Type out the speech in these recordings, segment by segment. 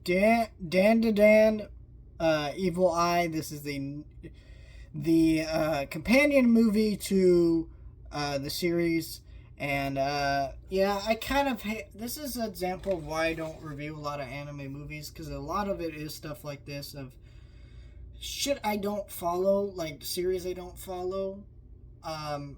Dan, Evil Eye. This is the companion movie to the series, and yeah, I kind of this is an example of why I don't review a lot of anime movies, because a lot of it is stuff like this of shit I don't follow, like series I don't follow. Um,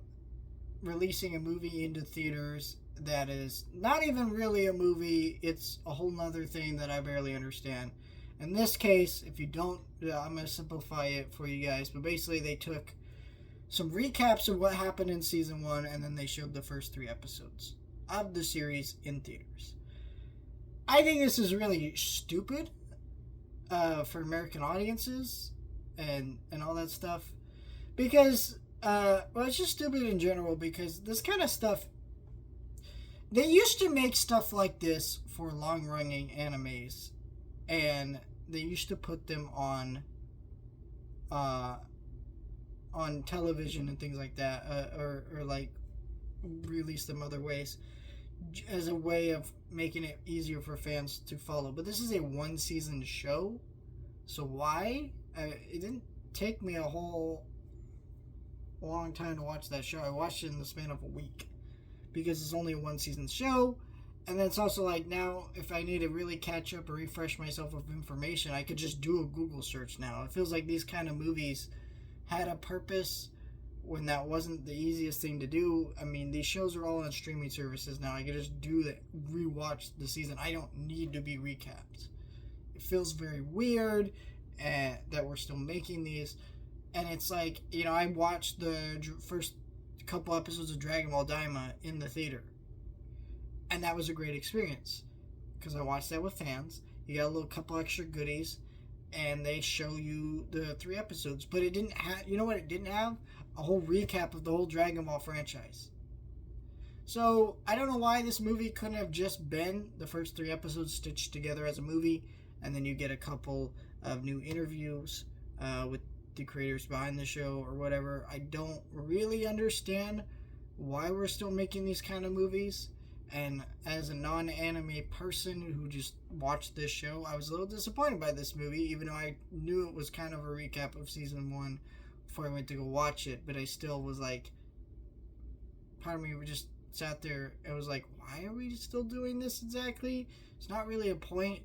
Releasing a movie into theaters that is not even really a movie, it's a whole nother thing that I barely understand. In this case, if you don't, I'm going to simplify it for you guys, but basically they took some recaps of what happened in season one and then they showed the first three episodes of the series in theaters. I think this is really stupid for American audiences and all that stuff because well, it's just stupid in general because this kind of stuff. They used to make stuff like this for long running animes, and they used to put them uh, on television and things like that, or like release them other ways as a way of making it easier for fans to follow. But this is a one season show, so why? It didn't take me a whole long time to watch that show. I watched it in the span of a week because it's only a one season show. And then it's also like now, if I need to really catch up or refresh myself with information, I could just do a Google search now. It feels like these kind of movies had a purpose when that wasn't the easiest thing to do. I mean, these shows are all on streaming services now. I could just do that, rewatch the season. I don't need to be recapped. It feels very weird that we're still making these. And it's like, I watched the first couple episodes of Dragon Ball Daima in the theater. And that was a great experience. Because I watched that with fans. You got a little couple extra goodies. And they show you the three episodes. But it didn't have, you know what it didn't have? A whole recap of the whole Dragon Ball franchise. So, I don't know why this movie couldn't have just been the first three episodes stitched together as a movie. And then you get a couple of new interviews with the creators behind the show or whatever. I don't really understand why we're still making these kind of movies. And as a non-anime person who just watched this show, I was a little disappointed by this movie, even though I knew it was kind of a recap of season one before I went to go watch it. But I still was like, part of me just sat there and was like, why are we still doing this exactly? It's not really a point.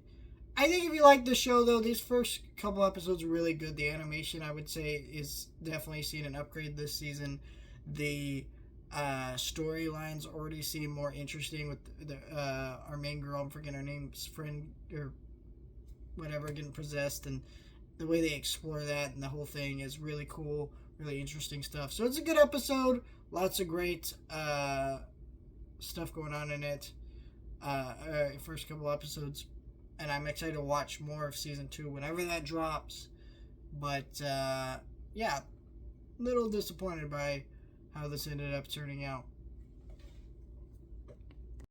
I think if you like the show, though, these first couple episodes are really good. The animation, I would say, is definitely seeing an upgrade this season. The storylines already seem more interesting with our main girl, I'm forgetting her name's friend or whatever, getting possessed, and the way they explore that and the whole thing is really cool, really interesting stuff. So it's a good episode. Lots of great stuff going on in it. First couple episodes, and I'm excited to watch more of season two whenever that drops. But yeah, little disappointed by how this ended up turning out.